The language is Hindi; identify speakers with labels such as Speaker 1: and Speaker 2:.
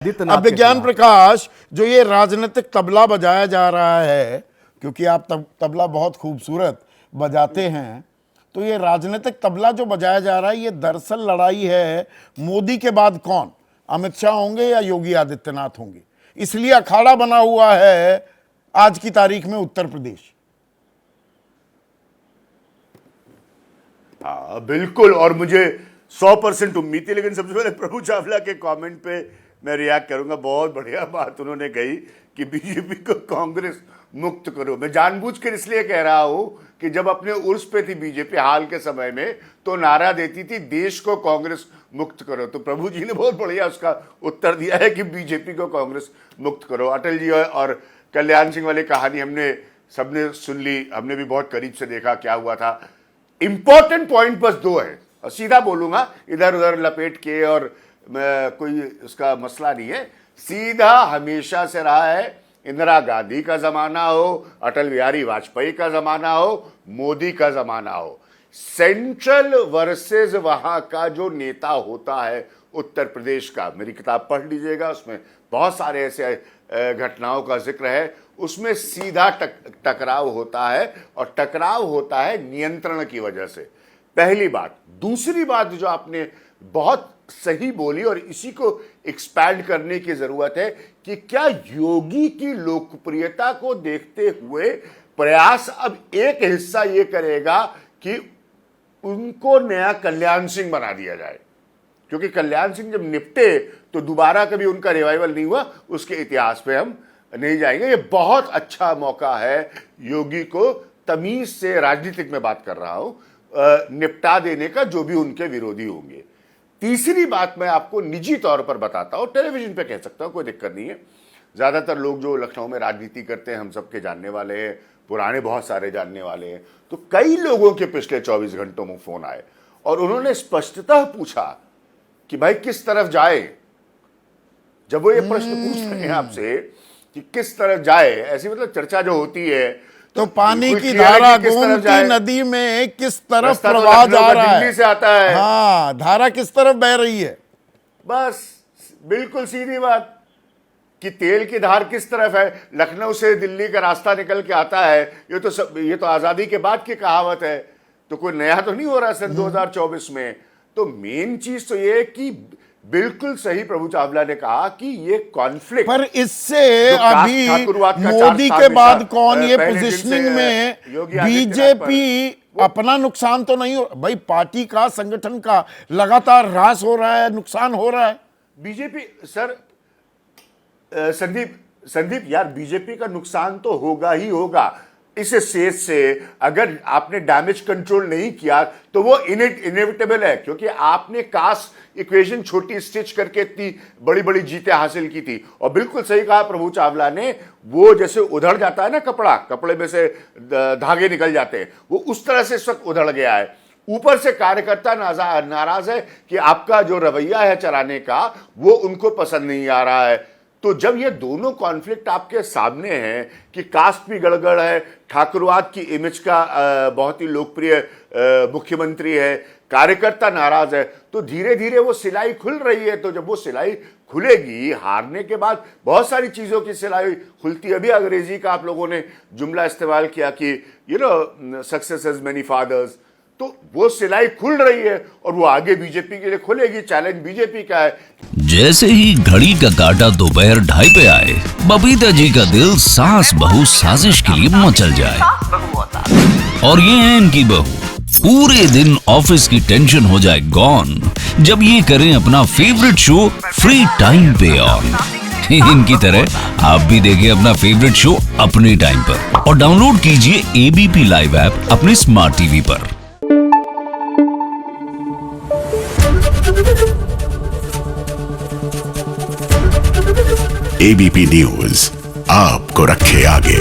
Speaker 1: अब विज्ञान प्रकाश, जो ये राजनीतिक तबला बजाया जा रहा है, क्योंकि आप तबला बहुत खूबसूरत बजाते हैं, तो ये राजनीतिक तबला जो बजाया जा रहा है, ये दरअसल लड़ाई है मोदी के बाद कौन, अमित शाह होंगे या योगी आदित्यनाथ होंगे। इसलिए अखाड़ा बना हुआ है आज की तारीख में उत्तर प्रदेश।
Speaker 2: हाँ बिल्कुल, और मुझे 100% उम्मीद थी। लेकिन सबसे पहले प्रभु चावला के कमेंट पे मैं रिएक्ट करूंगा। बहुत बढ़िया बात उन्होंने कही कि बीजेपी को कांग्रेस मुक्त करो। मैं जानबूझकर इसलिए कह रहा हूं कि जब अपने उर्स पे थी बीजेपी हाल के समय में, तो नारा देती थी देश को कांग्रेस मुक्त करो। तो प्रभु जी ने बहुत बढ़िया उसका उत्तर दिया है कि बीजेपी को कांग्रेस मुक्त करो। अटल जी और कल्याण सिंह वाली कहानी हमने सबने सुन ली, हमने भी बहुत करीब से देखा क्या हुआ था। इंपॉर्टेंट पॉइंट बस दो है, और सीधा बोलूंगा, इधर उधर लपेट के, और कोई उसका मसला नहीं है। सीधा हमेशा से रहा है, इंदिरा गांधी का जमाना हो, अटल बिहारी वाजपेयी का जमाना हो, मोदी का जमाना हो, सेंट्रल वर्सेस वहां का जो नेता होता है उत्तर प्रदेश का, मेरी किताब पढ़ लीजिएगा, उसमें बहुत सारे ऐसे घटनाओं का जिक्र है। उसमें सीधा टकराव होता है, और टकराव होता है नियंत्रण की वजह से। पहली बात। दूसरी बात जो आपने बहुत सही बोली, और इसी को एक्सपैंड करने की जरूरत है, कि क्या योगी की लोकप्रियता को देखते हुए प्रयास अब एक हिस्सा ये करेगा कि उनको नया कल्याण सिंह बना दिया जाए, क्योंकि कल्याण सिंह जब निपटे तो दोबारा कभी उनका रिवाइवल नहीं हुआ, उसके इतिहास पे हम नहीं जाएंगे। ये बहुत अच्छा मौका है योगी को, तमीज से राजनीतिक में बात कर रहा हूं, निपटा देने का, जो भी उनके विरोधी होंगे। तीसरी बात मैं आपको निजी तौर पर बताता हूं, टेलीविजन पे कह सकता हूं, कोई दिक्कत नहीं है। ज्यादातर लोग जो लखनऊ में राजनीति करते हैं हम सबके जानने वाले हैं, पुराने बहुत सारे जानने वाले हैं। तो कई लोगों के पिछले 24 घंटों में फोन आए और उन्होंने स्पष्टतः पूछा कि भाई किस तरफ जाए। जब वो ये प्रश्न पूछ रहे हैं आपसे कि किस तरफ जाए, ऐसी मतलब चर्चा जो होती है,
Speaker 1: तो पानी की धारा गोमती नदी में किस तरफ प्रवाह जा रहा है,
Speaker 2: दिल्ली से आता है,
Speaker 1: हाँ, धारा किस तरफ बह रही है।
Speaker 2: बस बिल्कुल सीधी बात कि तेल की धार किस तरफ है। लखनऊ से दिल्ली का रास्ता निकल के आता है। ये तो आजादी के बाद की कहावत है, तो कोई नया तो नहीं हो रहा सन 2024 में। तो मेन चीज तो ये कि बिल्कुल सही प्रभु चावला ने कहा कि ये कॉन्फ्लिक्ट,
Speaker 1: पर इससे अभी मोदी के बाद कौन, ये पोजीशनिंग में बीजेपी अपना नुकसान तो नहीं हो, भाई पार्टी का, संगठन का लगातार ह्रास हो रहा है, नुकसान हो रहा है।
Speaker 2: बीजेपी सर, संदीप यार, बीजेपी का नुकसान तो होगा ही होगा। इस स्टेज से अगर आपने डैमेज कंट्रोल नहीं किया तो वो इनएविटेबल है, क्योंकि आपने कास्ट इक्वेशन छोटी स्टिच करके इतनी बड़ी बड़ी जीतें हासिल की थी। और बिल्कुल सही कहा प्रभु चावला ने, वो जैसे उधड़ जाता है ना कपड़ा, कपड़े में से धागे निकल जाते हैं, वो उस तरह से इस वक्त उधड़ गया है। ऊपर से कार्यकर्ता नाराज है कि आपका जो रवैया है चलाने का, वो उनको पसंद नहीं आ रहा है। तो जब ये दोनों कॉन्फ्लिक्ट आपके सामने हैं कि कास्ट भी गड़बड़ है, ठाकुरवाद की इमेज का बहुत ही लोकप्रिय मुख्यमंत्री है, कार्यकर्ता नाराज है, तो धीरे धीरे वो सिलाई खुल रही है। तो जब वो सिलाई खुलेगी, हारने के बाद बहुत सारी चीज़ों की सिलाई खुलती है। अभी अंग्रेजी का आप लोगों ने जुमला इस्तेमाल किया कि सक्सेस हैज मेनी फादर्स, तो वो सिलाई खुल रही है और वो आगे बीजेपी के लिए खुलेगी। चैलेंज बीजेपी का है।
Speaker 3: जैसे ही घड़ी का काटा दोपहर 2:30 पे आए, बबीता जी का दिल सास बहू साजिश के लिए मचल जाए। और ये है इनकी बहू, पूरे दिन ऑफिस की टेंशन हो जाए गॉन जब ये करें अपना फेवरेट शो फ्री टाइम पे ऑन। इनकी तरह आप भी देखिए अपना फेवरेट शो अपने टाइम पर, और डाउनलोड कीजिए एबीपी लाइव ऐप अपने स्मार्ट टीवी पर।
Speaker 4: एबीपी न्यूज आपको रखे आगे।